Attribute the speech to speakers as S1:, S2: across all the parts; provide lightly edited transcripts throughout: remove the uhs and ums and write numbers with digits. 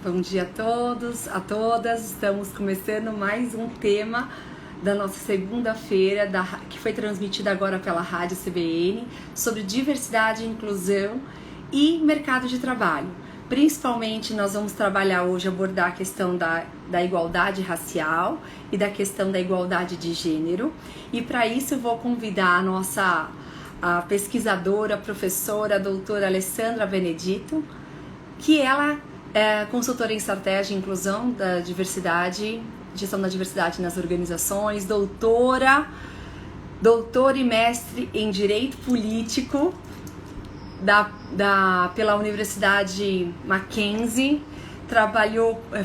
S1: Bom dia a todos, a todas. Estamos começando mais um tema da nossa segunda-feira, que foi transmitida agora pela Rádio CBN, sobre diversidade, inclusão e mercado de trabalho. Principalmente, nós vamos trabalhar hoje, abordar a questão da igualdade racial e da questão da igualdade de gênero. E para isso eu vou convidar a pesquisadora, professora, a doutora Alessandra Benedito, que ela é consultora em estratégia e inclusão da diversidade, gestão da diversidade nas organizações, doutora e mestre em Direito Político pela Universidade Mackenzie,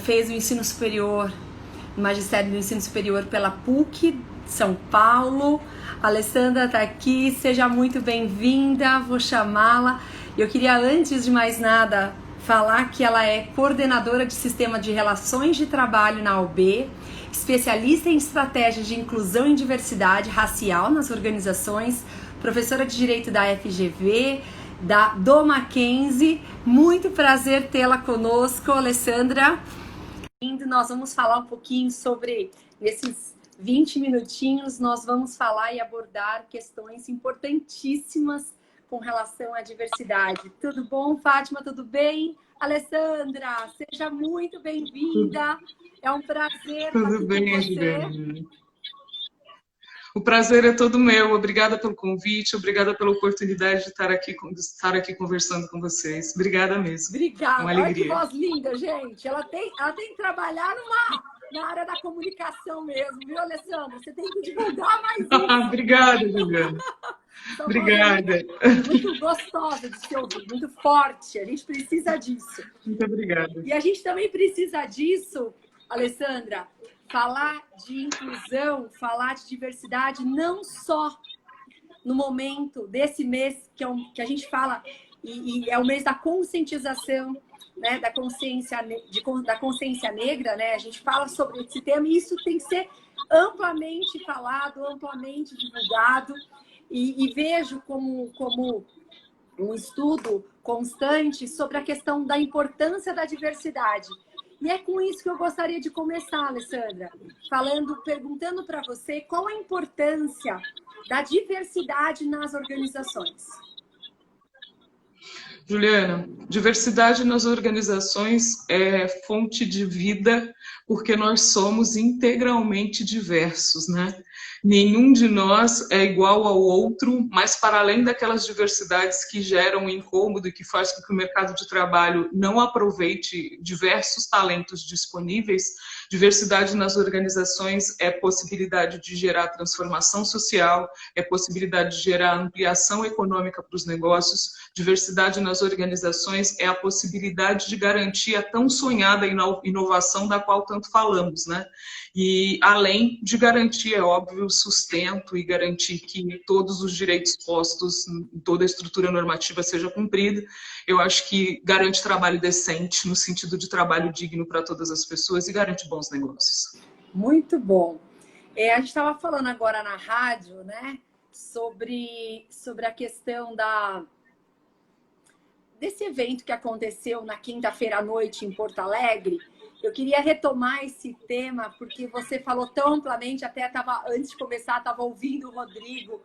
S1: fez o ensino superior, magistério do ensino superior pela PUC São Paulo. A Alessandra está aqui, seja muito bem-vinda, vou chamá-la. Eu queria, antes de mais nada, falar que ela é coordenadora de Sistema de Relações de Trabalho na UB, especialista em estratégias de inclusão e diversidade racial nas organizações, professora de Direito da FGV, do Mackenzie. Muito prazer tê-la conosco, Alessandra. Nós vamos falar um pouquinho sobre, nesses 20 minutinhos, nós vamos falar e abordar questões importantíssimas com relação à diversidade. Tudo bom, Fátima? Tudo bem? Alessandra, seja muito bem-vinda. É um prazer estar aqui
S2: bem,
S1: com você.
S2: Juliana. O prazer é todo meu. Obrigada pelo convite, obrigada pela oportunidade de estar aqui conversando com vocês. Obrigada mesmo.
S1: Obrigada.
S2: Uma alegria.
S1: Olha que voz linda, gente. Ela tem que trabalhar na área da comunicação mesmo, viu, Alessandra? Você tem que divulgar mais isso.
S2: Obrigada, Juliana. Obrigada.
S1: Muito gostosa de se ouvir, muito forte. A gente precisa disso.
S2: Muito obrigada.
S1: E a gente também precisa disso, Alessandra, falar de inclusão, falar de diversidade, não só no momento desse mês que a gente fala, e é o mês da conscientização, né, da consciência negra, né? A gente fala sobre esse tema e isso tem que ser amplamente falado, amplamente divulgado. E vejo como um estudo constante sobre a questão da importância da diversidade. E é com isso que eu gostaria de começar, Alessandra, perguntando para você qual a importância da diversidade nas organizações.
S2: Juliana, diversidade nas organizações é fonte de vida, porque nós somos integralmente diversos, né? Nenhum de nós é igual ao outro, mas para além daquelas diversidades que geram incômodo e que faz com que o mercado de trabalho não aproveite diversos talentos disponíveis, diversidade nas organizações é possibilidade de gerar transformação social, é possibilidade de gerar ampliação econômica para os negócios. Diversidade nas organizações é a possibilidade de garantir a tão sonhada inovação da qual tanto falamos, né? E além de garantir, é óbvio, o sustento e garantir que todos os direitos postos, toda a estrutura normativa seja cumprida, eu acho que garante trabalho decente, no sentido de trabalho digno para todas as pessoas e garante bons negócios.
S1: Muito bom. A gente estava falando agora na rádio, né, sobre a questão desse evento que aconteceu na quinta-feira à noite em Porto Alegre. Eu queria retomar esse tema, porque você falou tão amplamente, antes de começar, estava ouvindo o Rodrigo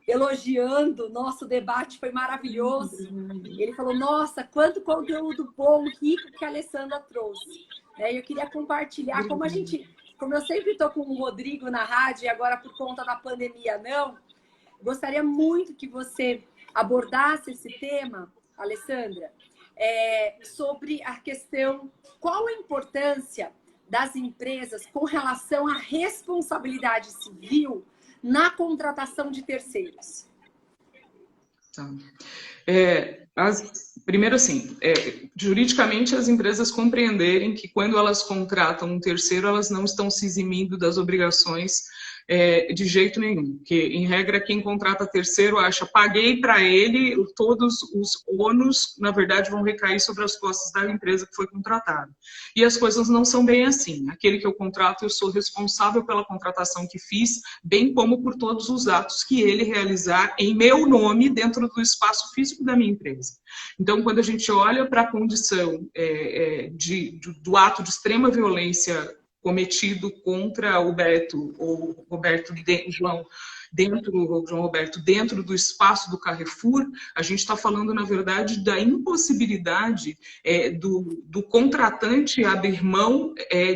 S1: elogiando o nosso debate, foi maravilhoso. Ele falou, nossa, quanto conteúdo bom, rico que a Alessandra trouxe. Eu queria compartilhar, como eu sempre estou com o Rodrigo na rádio, e agora por conta da pandemia não, gostaria muito que você abordasse esse tema, Alessandra, sobre a questão, qual a importância das empresas com relação à responsabilidade civil na contratação de terceiros.
S2: Tá. Primeiro, assim, juridicamente as empresas compreenderem que quando elas contratam um terceiro, elas não estão se eximindo das obrigações de jeito nenhum. Porque, em regra, quem contrata terceiro acha, paguei para ele, todos os ônus, na verdade, vão recair sobre as costas da empresa que foi contratada. E as coisas não são bem assim. Aquele que eu contrato, eu sou responsável pela contratação que fiz, bem como por todos os atos que ele realizar em meu nome dentro do espaço físico da minha empresa. Então, quando a gente olha para a condição do ato de extrema violência cometido contra o Beto, ou João Roberto, dentro do espaço do Carrefour, a gente está falando, na verdade, da impossibilidade do contratante abrir mão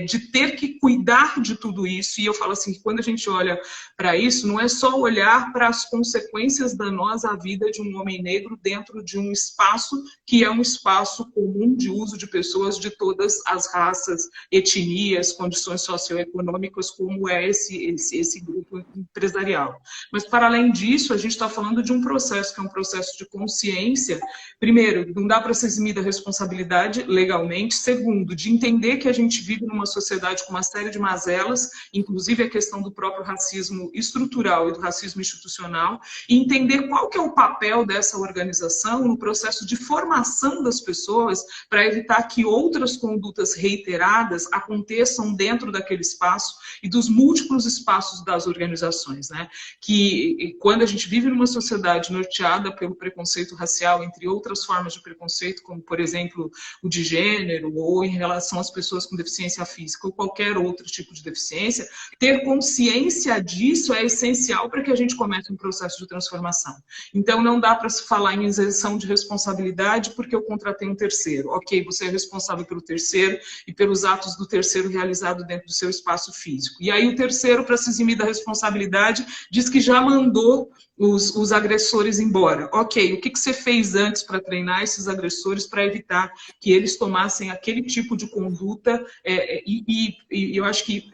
S2: de ter que cuidar de tudo isso. E eu falo assim, que quando a gente olha para isso, não é só olhar para as consequências danosas à vida de um homem negro dentro de um espaço que é um espaço comum de uso de pessoas de todas as raças, etnias, condições socioeconômicas, como é esse grupo empresarial. Mas, para além disso, a gente está falando de um processo que é um processo de consciência. Primeiro, não dá para se eximir da responsabilidade legalmente. Segundo, de entender que a gente vive numa sociedade com uma série de mazelas, inclusive a questão do próprio racismo estrutural e do racismo institucional, e entender qual que é o papel dessa organização no processo de formação das pessoas para evitar que outras condutas reiteradas aconteçam dentro daquele espaço e dos múltiplos espaços das organizações, né? Que quando a gente vive numa sociedade norteada pelo preconceito racial, entre outras formas de preconceito, como, por exemplo, o de gênero, ou em relação às pessoas com deficiência física, ou qualquer outro tipo de deficiência, ter consciência disso é essencial para que a gente comece um processo de transformação. Então, não dá para se falar em isenção de responsabilidade porque eu contratei um terceiro. Ok, você é responsável pelo terceiro e pelos atos do terceiro realizado dentro do seu espaço físico. E aí o terceiro, para se eximir da responsabilidade, diz que já mandou os agressores embora. Ok, o que você fez antes para treinar esses agressores para evitar que eles tomassem aquele tipo de conduta? E eu acho que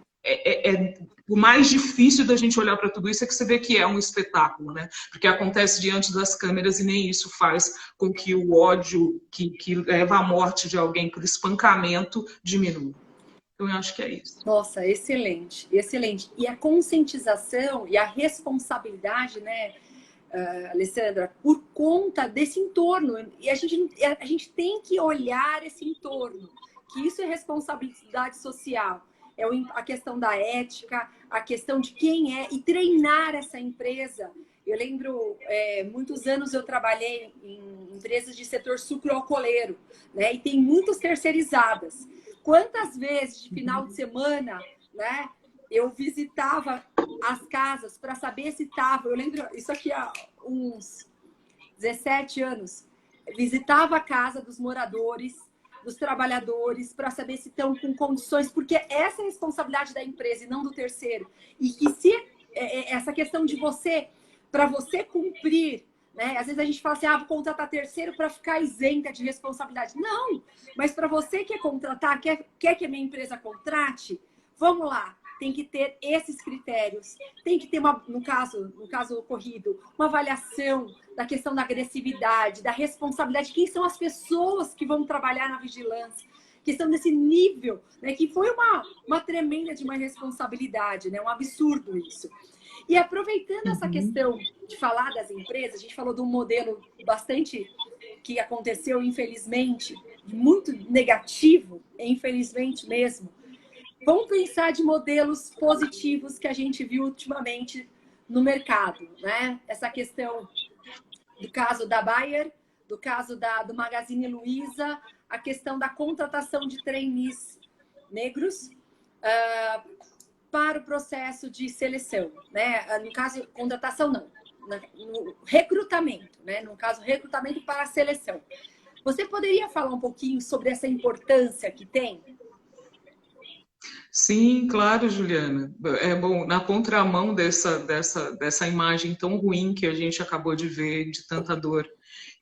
S2: o mais difícil da gente olhar para tudo isso é que você vê que é um espetáculo, né? Porque acontece diante das câmeras e nem isso faz com que o ódio que leva à morte de alguém por espancamento diminua. Então, eu acho que é isso.
S1: Nossa, excelente, excelente. E a conscientização e a responsabilidade, né, Alessandra, por conta desse entorno. E a gente tem que olhar esse entorno, que isso é responsabilidade social. É a questão da ética, a questão de quem é, e treinar essa empresa. Eu lembro, muitos anos eu trabalhei em empresas de setor sucroalcooleiro, né, e tem muitas terceirizadas. Quantas vezes de final de semana, né, eu visitava as casas para saber se estava. Eu lembro, isso aqui há uns 17 anos, eu visitava a casa dos moradores, dos trabalhadores, para saber se estão com condições, porque essa é a responsabilidade da empresa e não do terceiro. E que se essa questão de você, para você cumprir, né? Às vezes a gente fala assim, vou contratar terceiro para ficar isenta de responsabilidade. Não, mas para você que quer contratar, quer que a minha empresa contrate, vamos lá, tem que ter esses critérios. Tem que ter, no caso ocorrido, uma avaliação da questão da agressividade, da responsabilidade, quem são as pessoas que vão trabalhar na vigilância, que estão nesse nível, né? Que foi uma tremenda de uma responsabilidade, né? Um absurdo isso. E aproveitando essa questão de falar das empresas, a gente falou de um modelo bastante que aconteceu, infelizmente, muito negativo, infelizmente mesmo. Vamos pensar de modelos positivos que a gente viu ultimamente no mercado, né? Essa questão do caso da Bayer, do caso do Magazine Luiza, a questão da contratação de trainees negros, para o processo de seleção, né? No caso, contratação não, no recrutamento, né? No caso, recrutamento para a seleção. Você poderia falar um pouquinho sobre essa importância que tem?
S2: Sim, claro, Juliana. Bom, na contramão dessa imagem tão ruim que a gente acabou de ver, de tanta dor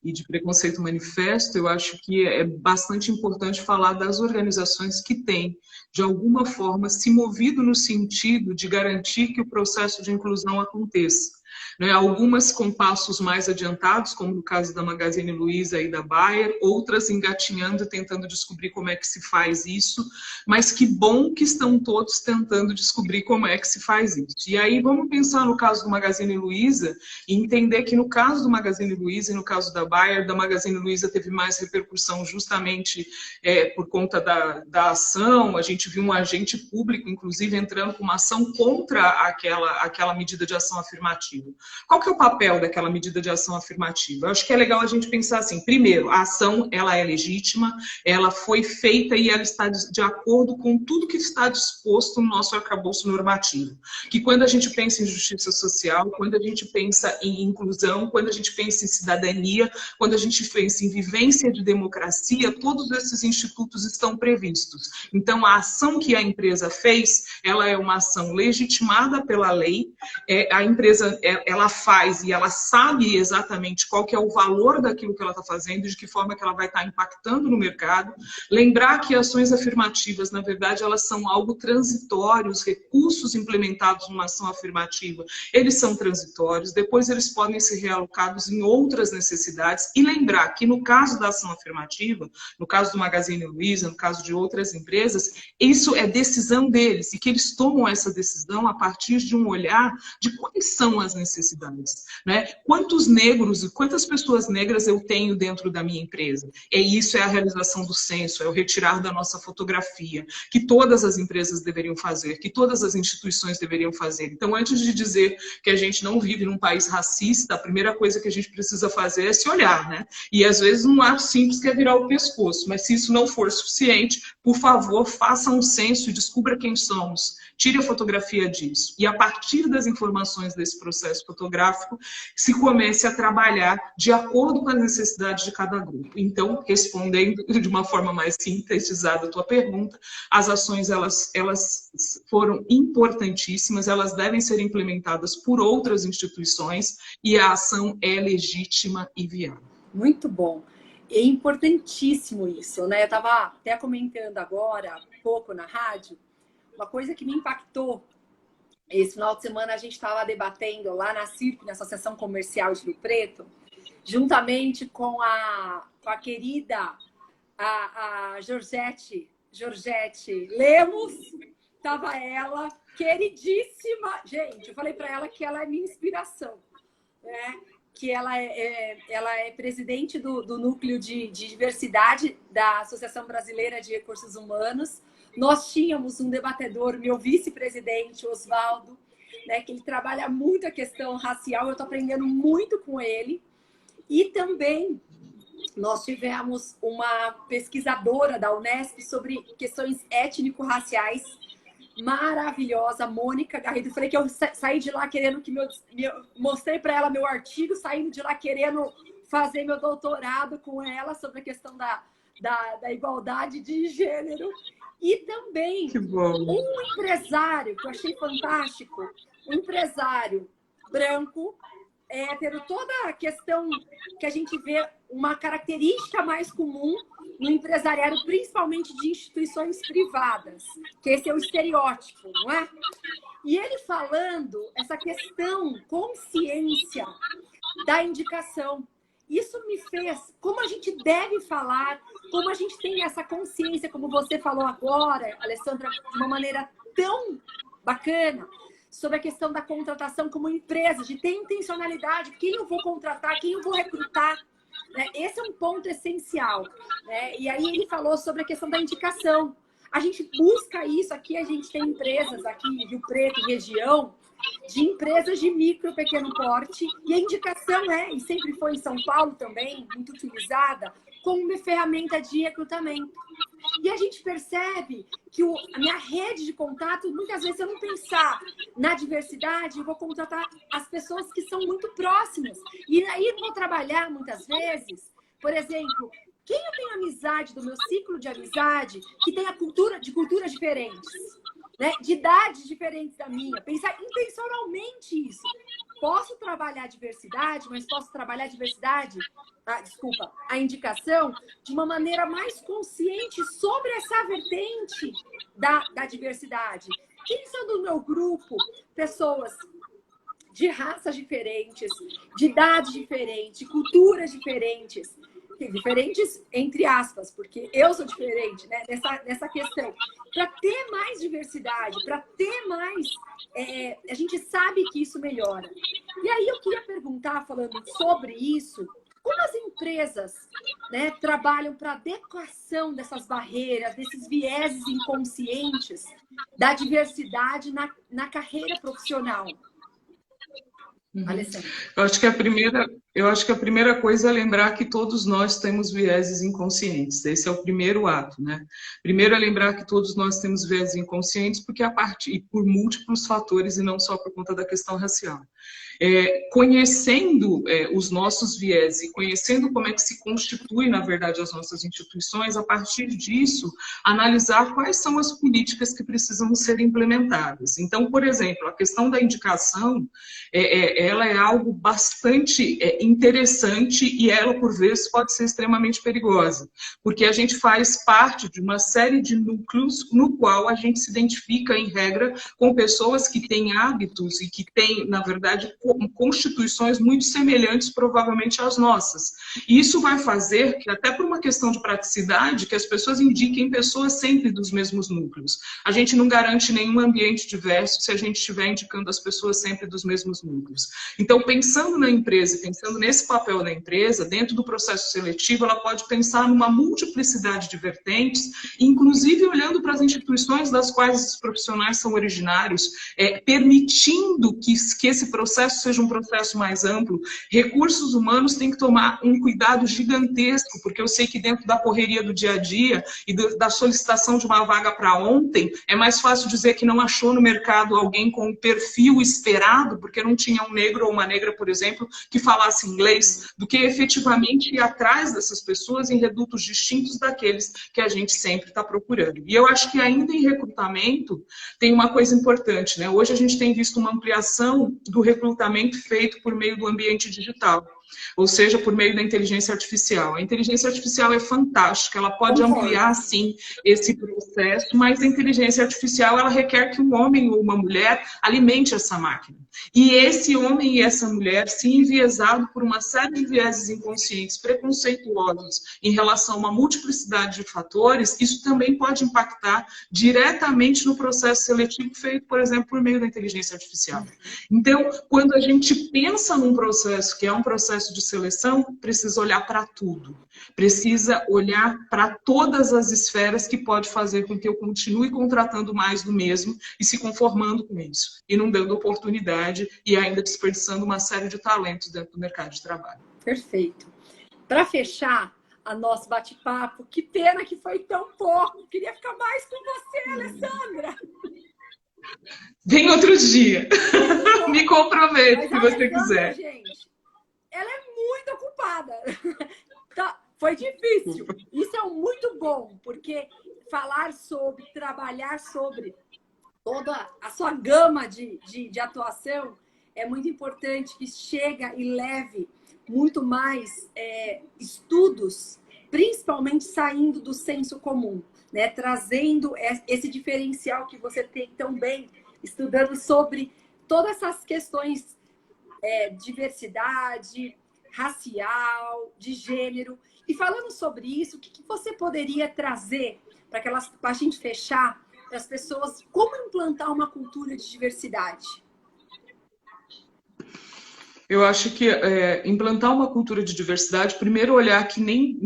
S2: e de preconceito manifesto, eu acho que é bastante importante falar das organizações que têm, de alguma forma, se movido no sentido de garantir que o processo de inclusão aconteça. né? Algumas com passos mais adiantados, como no caso da Magazine Luiza e da Bayer, outras engatinhando, tentando descobrir como é que se faz isso, mas que bom que estão todos tentando descobrir como é que se faz isso. E aí vamos pensar no caso do Magazine Luiza e entender que no caso do Magazine Luiza e no caso da Bayer, da Magazine Luiza teve mais repercussão justamente por conta da ação. A gente viu um agente público, inclusive, entrando com uma ação contra aquela medida de ação afirmativa. Qual que é o papel daquela medida de ação afirmativa? Eu acho que é legal a gente pensar assim, primeiro, a ação ela é legítima, ela foi feita e ela está de acordo com tudo que está disposto no nosso arcabouço normativo. Que quando a gente pensa em justiça social, quando a gente pensa em inclusão, quando a gente pensa em cidadania, quando a gente pensa em vivência de democracia, todos esses institutos estão previstos. Então, a ação que a empresa fez, ela é uma ação legitimada pela lei, a empresa ela faz e ela sabe exatamente qual que é o valor daquilo que ela está fazendo, de que forma que ela vai estar impactando no mercado. Lembrar que ações afirmativas, na verdade, elas são algo transitório, os recursos implementados numa ação afirmativa, eles são transitórios, depois eles podem ser realocados em outras necessidades. E lembrar que no caso da ação afirmativa, no caso do Magazine Luiza, no caso de outras empresas, isso é decisão deles, e que eles tomam essa decisão a partir de um olhar de quais são as necessidades, né? Quantos negros e quantas pessoas negras eu tenho dentro da minha empresa? Isso é a realização do censo, é o retirar da nossa fotografia, que todas as empresas deveriam fazer, que todas as instituições deveriam fazer. Então, antes de dizer que a gente não vive num país racista, a primeira coisa que a gente precisa fazer é se olhar, né? E às vezes um ato simples que é virar o pescoço, mas se isso não for suficiente, por favor, faça um censo e descubra quem somos. Tire a fotografia disso. E a partir das informações desse processo fotográfico, se comece a trabalhar de acordo com as necessidades de cada grupo. Então, respondendo de uma forma mais sintetizada a tua pergunta, as ações elas foram importantíssimas, elas devem ser implementadas por outras instituições e a ação é legítima e viável.
S1: Muito bom. É importantíssimo isso, né? Eu estava até comentando agora, há pouco na rádio, uma coisa que me impactou. Esse final de semana a gente estava debatendo lá na CIRP, na Associação Comercial de Rio Preto, juntamente com a querida a Georgette Lemos, estava ela, queridíssima. Gente, eu falei para ela que ela é minha inspiração, né? Que ela é presidente do núcleo de diversidade da Associação Brasileira de Recursos Humanos. Nós tínhamos um debatedor, meu vice-presidente, Oswaldo, né, que ele trabalha muito a questão racial, eu estou aprendendo muito com ele. E também nós tivemos uma pesquisadora da Unesp sobre questões étnico-raciais, maravilhosa, Mônica Garrido. Eu falei que eu saí de lá querendo que mostrei para ela meu artigo, saindo de lá querendo fazer meu doutorado com ela sobre a questão da igualdade de gênero. E também um empresário, que eu achei fantástico, um empresário branco, hétero, toda a questão que a gente vê, uma característica mais comum no empresariado, principalmente de instituições privadas, que esse é o estereótipo, não é? E ele falando essa questão, consciência da indicação. Isso me fez, como a gente deve falar, como a gente tem essa consciência, como você falou agora, Alessandra, de uma maneira tão bacana, sobre a questão da contratação como empresa, de ter intencionalidade, quem eu vou contratar, quem eu vou recrutar. Né? Esse é um ponto essencial. Né? E aí ele falou sobre a questão da indicação. A gente busca isso aqui, a gente tem empresas aqui em Rio Preto, região, de empresas de micro e pequeno porte, e a indicação e sempre foi em São Paulo também, muito utilizada, como uma ferramenta de recrutamento. E a gente percebe que a minha rede de contato, muitas vezes eu não pensar na diversidade, eu vou contratar as pessoas que são muito próximas. E aí eu vou trabalhar, muitas vezes, por exemplo, quem eu tenho amizade, do meu ciclo de amizade, que tem culturas diferentes, né? De idades diferentes da minha. Pensar intencionalmente isso. Posso trabalhar a diversidade, mas posso trabalhar a indicação de uma maneira mais consciente sobre essa vertente da diversidade. Quem são do meu grupo? Pessoas de raças diferentes, de idades diferentes, de culturas diferentes. Diferentes entre aspas, porque eu sou diferente, né, nessa questão. Para ter mais diversidade, para ter mais... a gente sabe que isso melhora. E aí eu queria perguntar, falando sobre isso, como as empresas, né, trabalham para adequação dessas barreiras, desses vieses inconscientes da diversidade na carreira profissional? Alessandra.
S2: Eu acho que a primeira coisa é lembrar que todos nós temos vieses inconscientes. Esse é o primeiro ato, né? Primeiro é lembrar que todos nós temos vieses inconscientes porque por múltiplos fatores e não só por conta da questão racial. Conhecendo os nossos vieses e conhecendo como é que se constitui, na verdade, as nossas instituições, a partir disso, analisar quais são as políticas que precisam ser implementadas. Então, por exemplo, a questão da indicação, ela é algo bastante interessante e ela, por vezes, pode ser extremamente perigosa, porque a gente faz parte de uma série de núcleos no qual a gente se identifica, em regra, com pessoas que têm hábitos e que têm, na verdade, constituições muito semelhantes, provavelmente, às nossas. E isso vai fazer que, até por uma questão de praticidade, que as pessoas indiquem pessoas sempre dos mesmos núcleos. A gente não garante nenhum ambiente diverso se a gente estiver indicando as pessoas sempre dos mesmos núcleos. Então, pensando na empresa e pensando nesse papel da empresa, dentro do processo seletivo, ela pode pensar numa multiplicidade de vertentes, inclusive olhando para as instituições das quais esses profissionais são originários, permitindo que esse processo seja um processo mais amplo. Recursos humanos têm que tomar um cuidado gigantesco, porque eu sei que dentro da correria do dia a dia e da solicitação de uma vaga para ontem, é mais fácil dizer que não achou no mercado alguém com o perfil esperado, porque não tinha um negro ou uma negra, por exemplo, que falasse inglês, do que efetivamente ir atrás dessas pessoas em redutos distintos daqueles que a gente sempre está procurando. E eu acho que ainda em recrutamento tem uma coisa importante, né? Hoje a gente tem visto uma ampliação do recrutamento feito por meio do ambiente digital, ou seja, por meio da inteligência artificial. A inteligência artificial é fantástica, ela pode ampliar, sim, esse processo, mas a inteligência artificial, ela requer que um homem ou uma mulher alimente essa máquina. E esse homem e essa mulher, se enviesado por uma série de vieses inconscientes preconceituosos em relação a uma multiplicidade de fatores, isso também pode impactar diretamente no processo seletivo feito, por exemplo, por meio da inteligência artificial. Então, quando a gente pensa num processo que é um processo de seleção, precisa olhar para tudo. Precisa olhar para todas as esferas que pode fazer com que eu continue contratando mais do mesmo e se conformando com isso. E não dando oportunidade e ainda desperdiçando uma série de talentos dentro do mercado de trabalho.
S1: Perfeito. Para fechar a nosso bate-papo, que pena que foi tão pouco. Queria ficar mais com você, Alessandra.
S2: Vem outro dia. Me compromete, se você quiser.
S1: Gente, ela é muito ocupada. Foi difícil. Isso é muito bom, porque falar sobre, trabalhar sobre toda a sua gama de atuação é muito importante, que chega e leve muito mais estudos, principalmente saindo do senso comum, né? Trazendo esse diferencial que você tem tão bem, estudando sobre todas essas questões diversidade, racial, de gênero. E falando sobre isso, o que você poderia trazer para a gente fechar, para as pessoas, como implantar uma cultura de diversidade?
S2: Eu acho que implantar uma cultura de diversidade, primeiro olhar que nem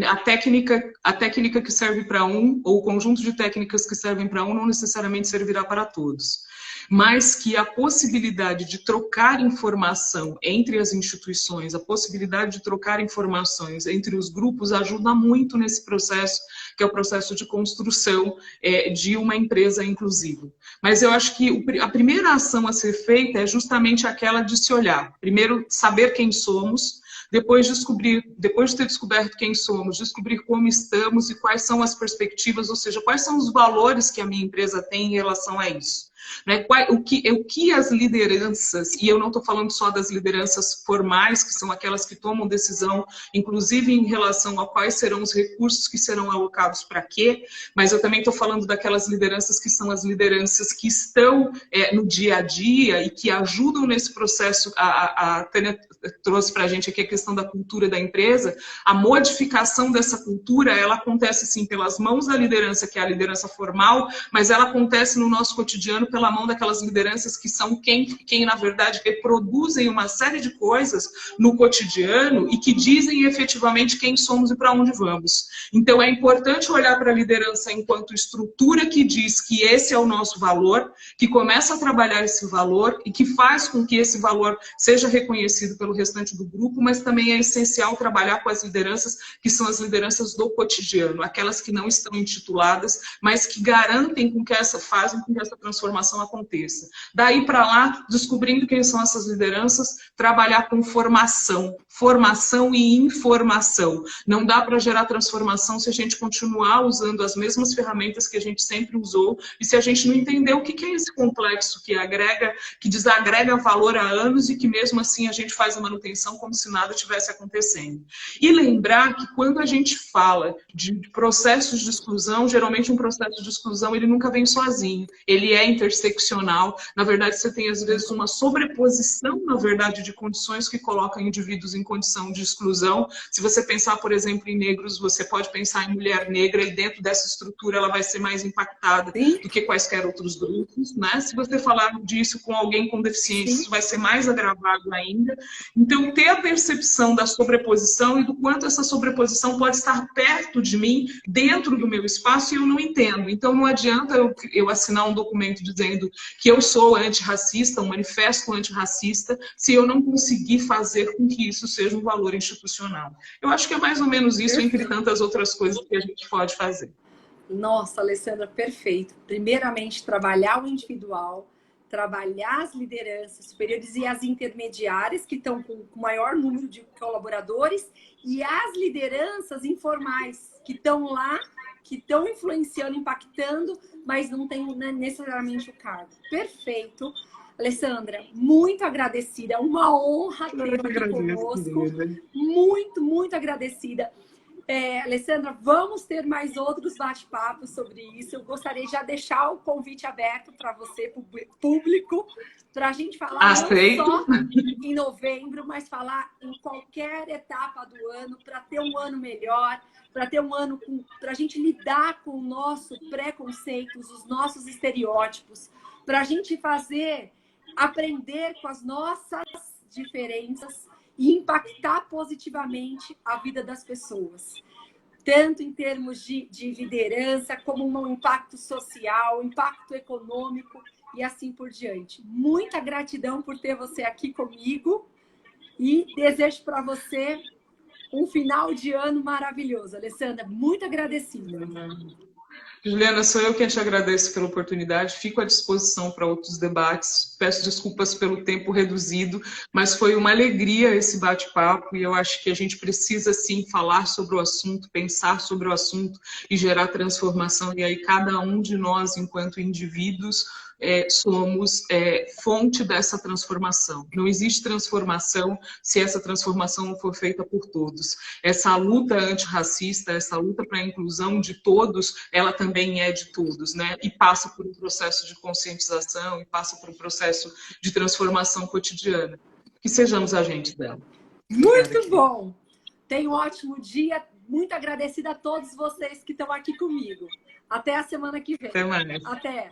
S2: a técnica que serve para um, ou o conjunto de técnicas que servem para um, não necessariamente servirá para todos. Mas que a possibilidade de trocar informação entre as instituições, a possibilidade de trocar informações entre os grupos ajuda muito nesse processo, que é o processo de construção de uma empresa inclusiva. Mas eu acho que a primeira ação a ser feita é justamente aquela de se olhar. Primeiro, saber quem somos, depois de ter descoberto quem somos, descobrir como estamos e quais são as perspectivas, ou seja, quais são os valores que a minha empresa tem em relação a isso. né? O que as lideranças, e eu não estou falando só das lideranças formais, que são aquelas que tomam decisão, inclusive em relação a quais serão os recursos que serão alocados para quê, mas eu também estou falando daquelas lideranças que são as lideranças que estão no dia a dia e que ajudam nesse processo. A Tânia trouxe para a gente aqui a questão da cultura da empresa. A modificação dessa cultura, ela acontece sim pelas mãos da liderança, que é a liderança formal, mas ela acontece no nosso cotidiano pela mão daquelas lideranças que são quem na verdade reproduzem uma série de coisas no cotidiano e que dizem efetivamente quem somos e para onde vamos. Então é importante olhar para a liderança enquanto estrutura que diz que esse é o nosso valor, que começa a trabalhar esse valor e que faz com que esse valor seja reconhecido pelo restante do grupo, mas também é essencial trabalhar com as lideranças que são as lideranças do cotidiano, aquelas que não estão intituladas, mas que garantem fazem com que essa transformação aconteça. Daí para lá, descobrindo quem são essas lideranças, trabalhar com formação e informação. Não dá para gerar transformação se a gente continuar usando as mesmas ferramentas que a gente sempre usou e se a gente não entender o que é esse complexo que desagrega valor há anos e que mesmo assim a gente faz a manutenção como se nada tivesse acontecendo. E lembrar que quando a gente fala de processos de exclusão, geralmente um processo de exclusão ele nunca vem sozinho, ele é interseccional. Na verdade, você tem às vezes uma sobreposição, na verdade, de condições que colocam indivíduos em condição de exclusão. Se você pensar, por exemplo, em negros, você pode pensar em mulher negra e dentro dessa estrutura ela vai ser mais impactada do que quaisquer outros grupos, né? Se você falar disso com alguém com deficiência, isso vai ser mais agravado ainda. Então, ter a percepção da sobreposição e do quanto essa sobreposição pode estar perto de mim, dentro do meu espaço, e eu não entendo. Então, não adianta eu assinar um documento dizendo que eu sou antirracista, um manifesto antirracista, se eu não conseguir fazer com que isso seja um valor institucional. Eu acho que é mais ou menos isso, entre tantas outras coisas que a gente pode fazer.
S1: Nossa, Alessandra, perfeito. Primeiramente, trabalhar o individual, trabalhar as lideranças superiores e as intermediárias, que estão com o maior número de colaboradores, e as lideranças informais, que estão lá, que estão influenciando, impactando, mas não tem necessariamente o cargo. Perfeito. Alessandra, muito agradecida. É uma honra ter aqui conosco. Muito, muito agradecida. Alessandra, vamos ter mais outros bate-papos sobre isso. Eu gostaria de já deixar o convite aberto para você, público, para a gente falar não só em novembro, mas falar em qualquer etapa do ano, para ter um ano melhor, para ter um ano para a gente lidar com o nosso preconceitos, os nossos estereótipos, para a gente aprender com as nossas diferenças e impactar positivamente a vida das pessoas, tanto em termos de liderança, como um impacto social, impacto econômico e assim por diante. Muita gratidão por ter você aqui comigo e desejo para você um final de ano maravilhoso. Alessandra, muito agradecida.
S2: Juliana, sou eu quem te agradeço pela oportunidade, fico à disposição para outros debates, peço desculpas pelo tempo reduzido, mas foi uma alegria esse bate-papo e eu acho que a gente precisa sim falar sobre o assunto, pensar sobre o assunto e gerar transformação, e aí cada um de nós, enquanto indivíduos, somos fonte dessa transformação. Não existe transformação se essa transformação não for feita por todos. Essa luta antirracista, essa luta para a inclusão de todos, ela também é de todos, né? E passa por um processo de conscientização e passa por um processo de transformação cotidiana. Que sejamos agentes dela.
S1: Muito bom! Tenha um ótimo dia. Muito agradecida a todos vocês que estão aqui comigo. Até a semana que vem.
S2: Até mais.
S1: Até.